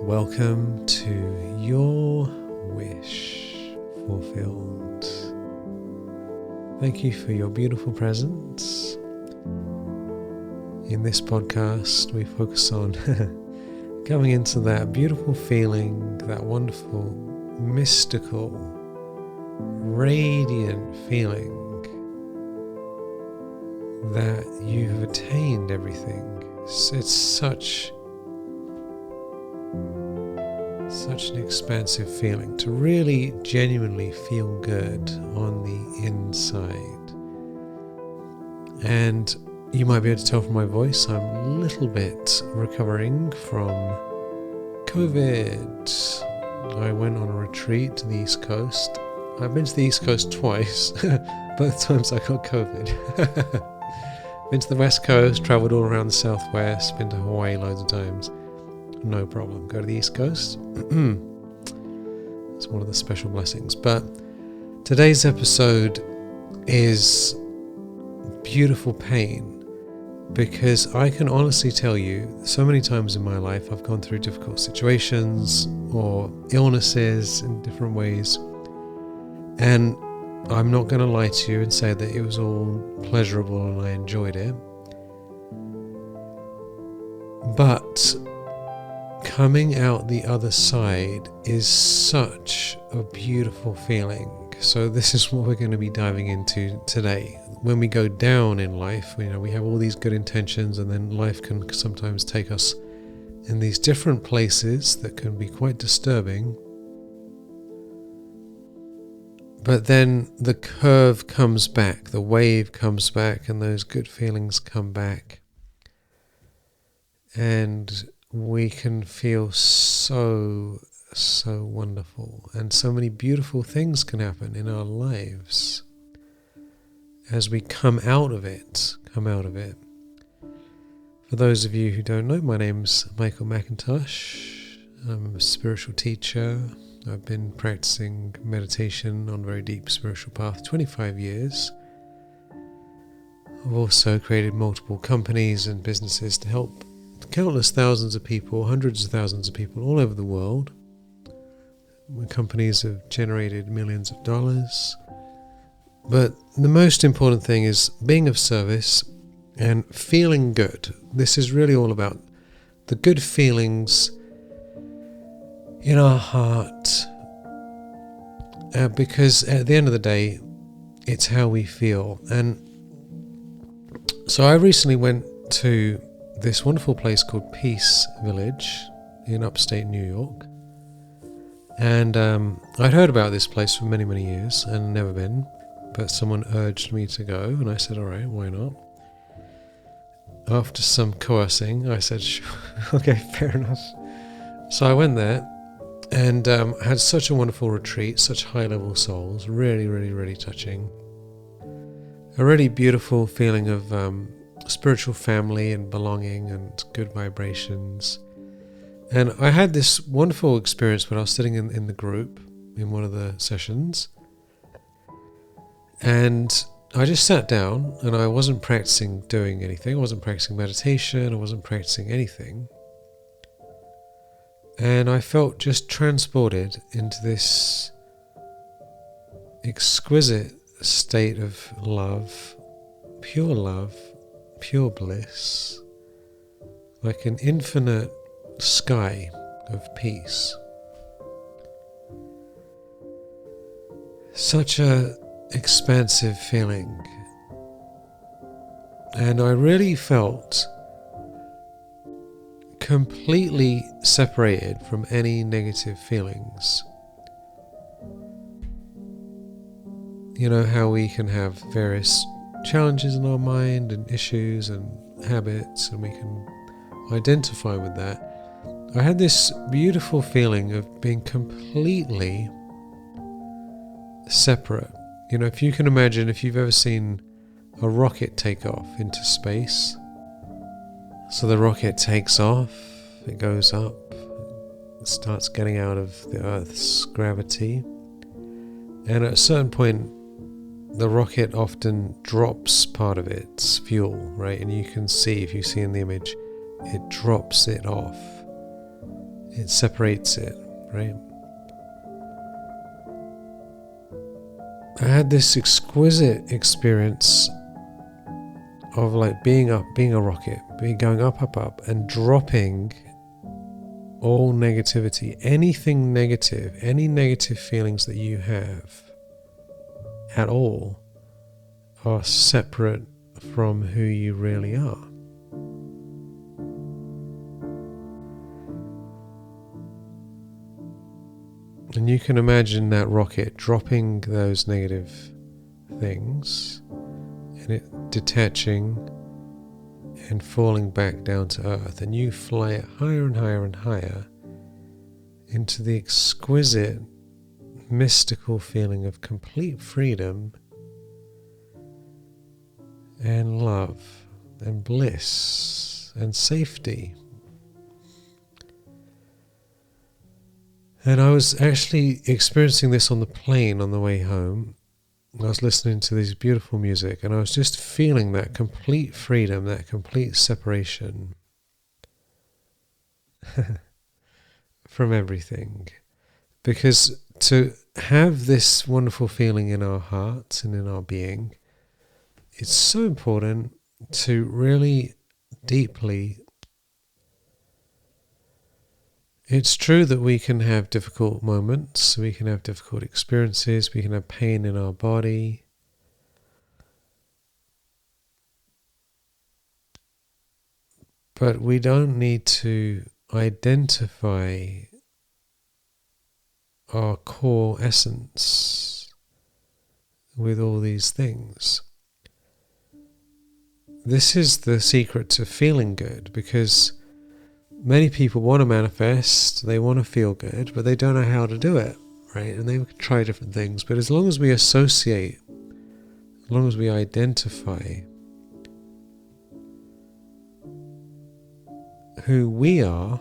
Welcome to Your Wish Fulfilled. Thank you for your beautiful presence. In this podcast, we focus on coming into that beautiful feeling, that wonderful, mystical, radiant feeling that you have attained everything. It's such an expansive feeling to really genuinely feel good on the inside. And you might be able to tell from my voice, I'm a little bit recovering from COVID. I went on a retreat to the East Coast. I've been to the East Coast twice. Both times I got COVID. Been to the West Coast, travelled all around the Southwest, been to Hawaii loads of times. No problem. Go to the East Coast. It's one of the special blessings. But today's episode is beautiful pain, because I can honestly tell you so many times in my life I've gone through difficult situations or illnesses in different ways, and I'm not going to lie to you and say that it was all pleasurable and I enjoyed it. But coming out the other side is such a beautiful feeling. So this is what we're going to be diving into today. When we go down in life, we have all these good intentions, and then life can sometimes take us in these different places that can be quite disturbing. But then the curve comes back, the wave comes back, and those good feelings come back. And we can feel so wonderful. And so many beautiful things can happen in our lives as we come out of it. For those of you who don't know, my name's Michael McIntosh. I'm a spiritual teacher. I've been practicing meditation on a very deep spiritual path 25 years. I've also created multiple companies and businesses to help countless thousands of people, hundreds of thousands of people all over the world. My companies have generated millions of dollars. But the most important thing is being of service and feeling good. This is really all about the good feelings in our heart, because at the end of the day, it's how we feel. And so I recently went to this wonderful place called Peace Village in upstate New York, and I'd heard about this place for many years and never been, but someone urged me to go, and I said, all right, why not? After some coercing, I said, sure, okay, fair enough. So I went there and had such a wonderful retreat, such high-level souls, really touching. A really beautiful feeling of spiritual family and belonging and good vibrations. And I had this wonderful experience when I was sitting in the group in one of the sessions, and I just sat down, and I wasn't practicing doing anything. I wasn't practicing meditation. I wasn't practicing anything. And I felt just transported into this exquisite state of love, pure bliss, like an infinite sky of peace. Such a expansive feeling. And I really felt completely separated from any negative feelings. You know how we can have various challenges in our mind and issues and habits, and we can identify with that. I had this beautiful feeling of being completely separate. If you can imagine, if you've ever seen a rocket take off into space. So the rocket takes off, it goes up, it starts getting out of the Earth's gravity, and at a certain point the rocket often drops part of its fuel, right? And you can see, if you see in the image, it drops it off it separates it, right? I had this exquisite experience of like being a rocket, going up, and dropping all negativity, anything negative, any negative feelings that you have at all are separate from who you really are. And you can imagine that rocket dropping those negative things and it detaching and falling back down to earth, and you fly it higher and higher and higher into the exquisite, mystical feeling of complete freedom and love and bliss and safety. And I was actually experiencing this on the plane on the way home. I was listening to this beautiful music and I was just feeling that complete freedom, that complete separation from everything. Because to have this wonderful feeling in our hearts and in our being, it's so important to really deeply. It's true that we can have difficult moments, we can have difficult experiences, we can have pain in our body. But we don't need to identify our core essence with all these things. This is the secret to feeling good, because many people want to manifest, they want to feel good, but they don't know how to do it, right? And they try different things. But as long as we associate, as long as we identify who we are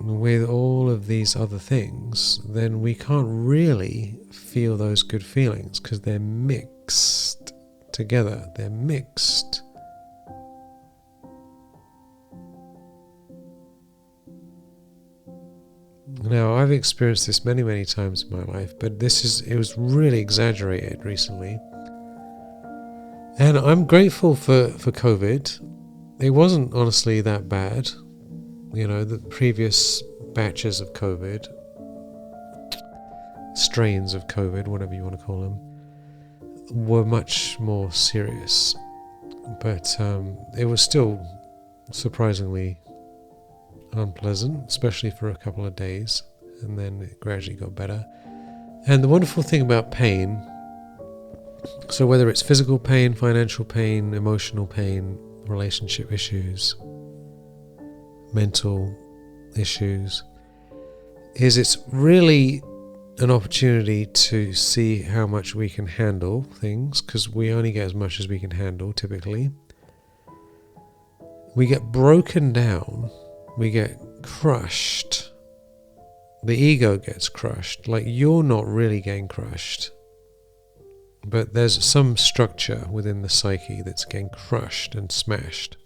with all of these other things, then we can't really feel those good feelings because they're mixed together. They're mixed. Now, I've experienced this many, many times in my life, but it was really exaggerated recently. And I'm grateful for COVID. It wasn't honestly that bad. You know, the previous batches of COVID, strains of COVID, whatever you want to call them, were much more serious. But it was still surprisingly unpleasant, especially for a couple of days, and then it gradually got better. And the wonderful thing about pain, so whether it's physical pain, financial pain, emotional pain, relationship issues, mental issues, is it's really an opportunity to see how much we can handle things, because we only get as much as we can handle typically. We get broken down, we get crushed, the ego gets crushed. Like, you're not really getting crushed, but there's some structure within the psyche that's getting crushed and smashed.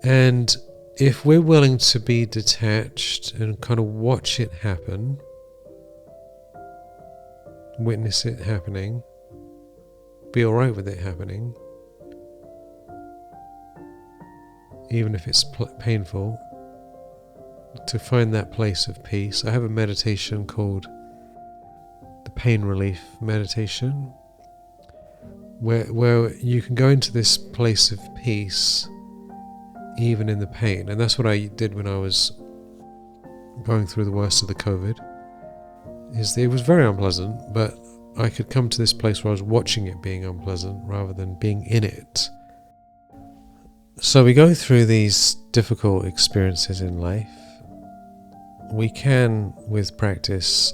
And if we're willing to be detached and kind of watch it happen, witness it happening, be alright with it happening, even if it's painful, to find that place of peace. I have a meditation called the pain relief meditation, where you can go into this place of peace even in the pain. And that's what I did when I was going through the worst of the COVID. It was very unpleasant, but I could come to this place where I was watching it being unpleasant rather than being in it. So we go through these difficult experiences in life. We can, with practice,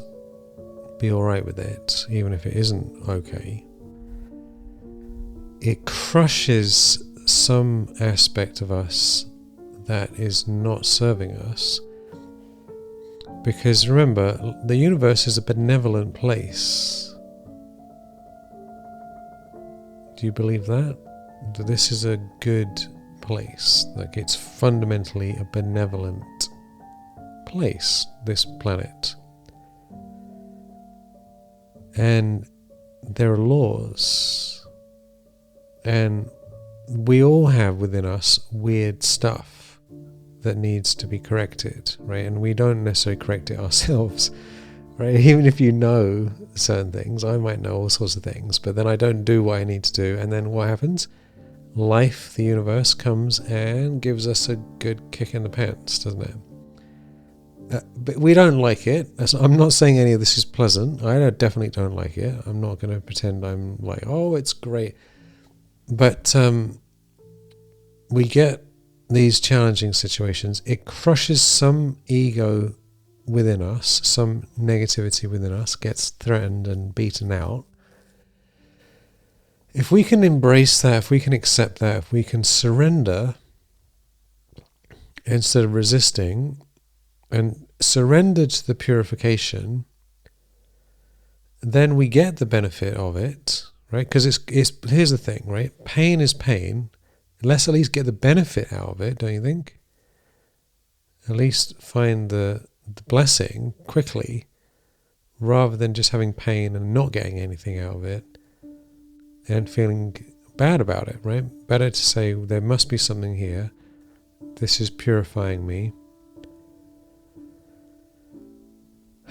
be alright with it, even if it isn't okay. It crushes some aspect of us that is not serving us. Because remember, the universe is a benevolent place. Do you believe that? That this is a good place. Like, it's fundamentally a benevolent place, this planet. And there are laws. And we all have within us weird stuff that needs to be corrected, right? And we don't necessarily correct it ourselves, right? Even if you know certain things, I might know all sorts of things, but then I don't do what I need to do. And then what happens? Life, the universe, comes and gives us a good kick in the pants, doesn't it? But we don't like it. I'm not saying any of this is pleasant. I definitely don't like it. I'm not going to pretend I'm like, oh, it's great. But we get these challenging situations. It crushes some ego within us, some negativity within us gets threatened and beaten out. If we can embrace that, if we can accept that, if we can surrender instead of resisting, and surrender to the purification, then we get the benefit of it, right? Because it's here's the thing, right? Pain is pain. Let's at least get the benefit out of it, don't you think? At least find the blessing quickly, rather than just having pain and not getting anything out of it and feeling bad about it, right? Better to say, there must be something here. This is purifying me.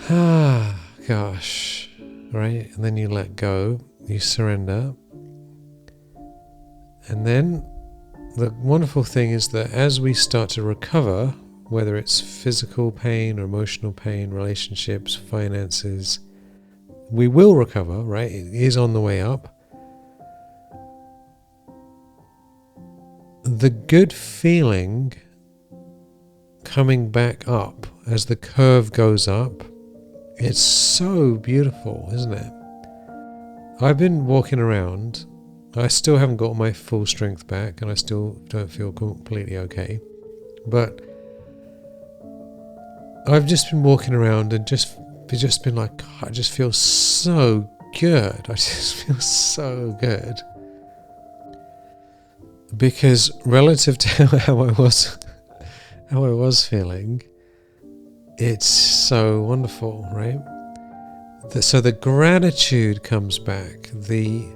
Ah, gosh, right? And then you let go, you surrender. And then the wonderful thing is that as we start to recover, whether it's physical pain or emotional pain, relationships, finances, we will recover, right? It is on the way up. The good feeling coming back up as the curve goes up, it's so beautiful, isn't it? I've been walking around. I still haven't got my full strength back, and I still don't feel completely okay. But I've just been walking around and just been like, God, I just feel so good. I just feel so good. Because relative to how I was feeling, it's so wonderful, right? So the gratitude comes back, the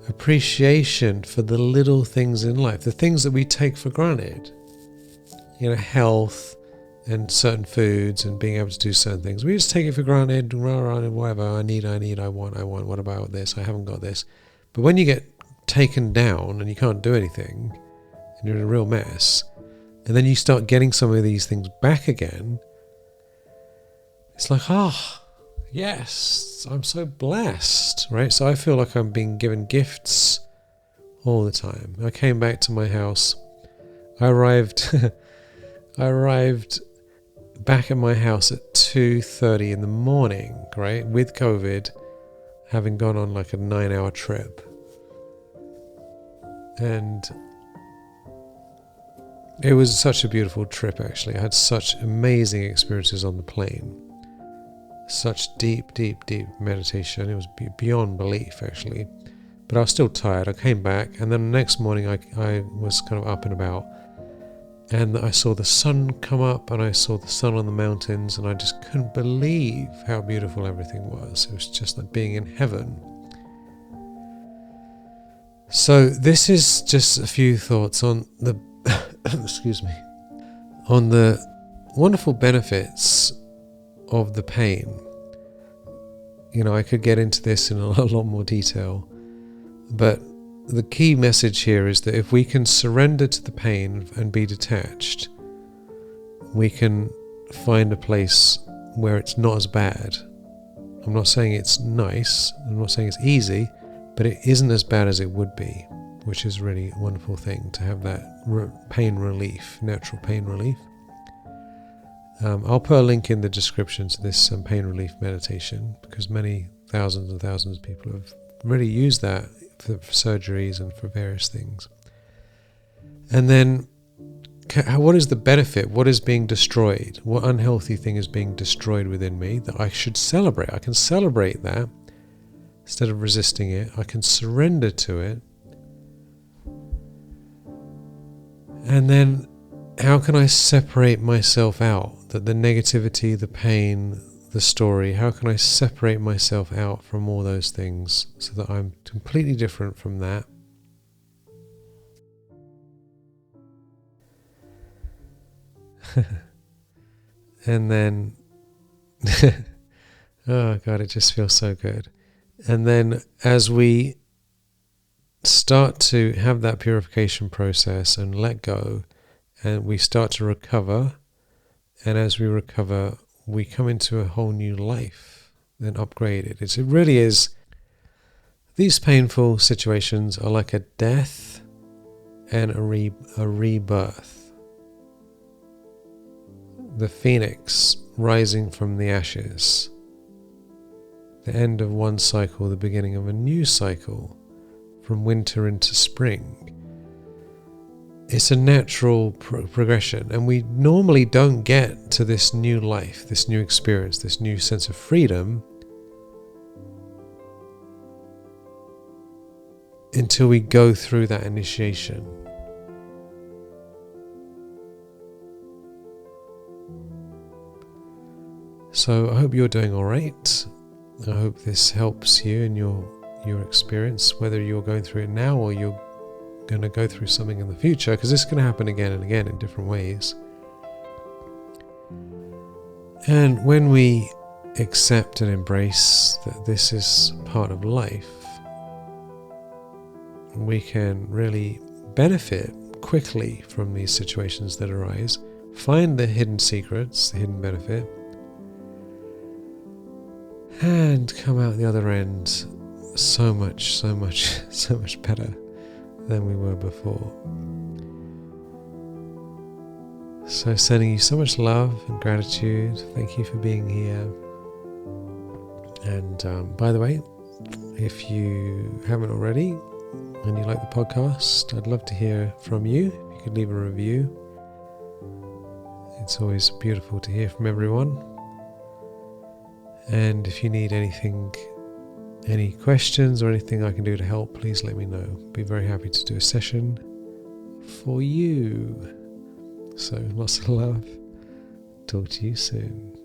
appreciation for the little things in life, the things that we take for granted, health and certain foods and being able to do certain things. We just take it for granted, whatever, I need, I want, what about this? I haven't got this. But when you get taken down and you can't do anything and you're in a real mess, and then you start getting some of these things back again, it's like, yes, I'm so blessed, right? So I feel like I'm being given gifts all the time. I came back to my house. I arrived back at my house at 2:30 in the morning, right? With COVID, having gone on like a 9-hour trip. And it was such a beautiful trip, actually. I had such amazing experiences on the plane. Such deep meditation. It was beyond belief, actually. But I was still tired. I came back, and then the next morning I was kind of up and about, and I saw the sun come up, and I saw the sun on the mountains, and I just couldn't believe how beautiful everything was. It was just like being in heaven. So this is just a few thoughts on the on the wonderful benefits of the pain. I could get into this in a lot more detail, but the key message here is that if we can surrender to the pain and be detached, we can find a place where it's not as bad. I'm not saying it's nice, I'm not saying it's easy, but it isn't as bad as it would be, which is really a wonderful thing to have that pain relief, natural pain relief. I'll put a link in the description to this pain relief meditation, because many thousands and thousands of people have really used that for surgeries and for various things. And then, what is the benefit? What is being destroyed? What unhealthy thing is being destroyed within me that I should celebrate? I can celebrate that instead of resisting it. I can surrender to it. And then how can I separate myself out? That the negativity, the pain, the story, how can I separate myself out from all those things so that I'm completely different from that? And then, oh God, it just feels so good. And then as we start to have that purification process and let go, and we start to recover, and as we recover, we come into a whole new life, then upgraded. It really is, these painful situations are like a death and a rebirth. The phoenix rising from the ashes. The end of one cycle, the beginning of a new cycle, from winter into spring. It's a natural progression, and we normally don't get to this new life, this new experience, this new sense of freedom until we go through that initiation. So I hope you're doing all right. I hope this helps you in your experience, whether you're going through it now or you're going to go through something in the future, because this can happen again and again in different ways. And when we accept and embrace that this is part of life, we can really benefit quickly from these situations that arise, find the hidden secrets, the hidden benefit, and come out the other end so much better than we were before. So sending you so much love and gratitude. Thank you for being here. And by the way, if you haven't already and you like the podcast, I'd love to hear from you. If you could leave a review. It's always beautiful to hear from everyone. And if you need anything, any questions or anything I can do to help, please let me know. Be very happy to do a session for you. So lots of love. Talk to you soon.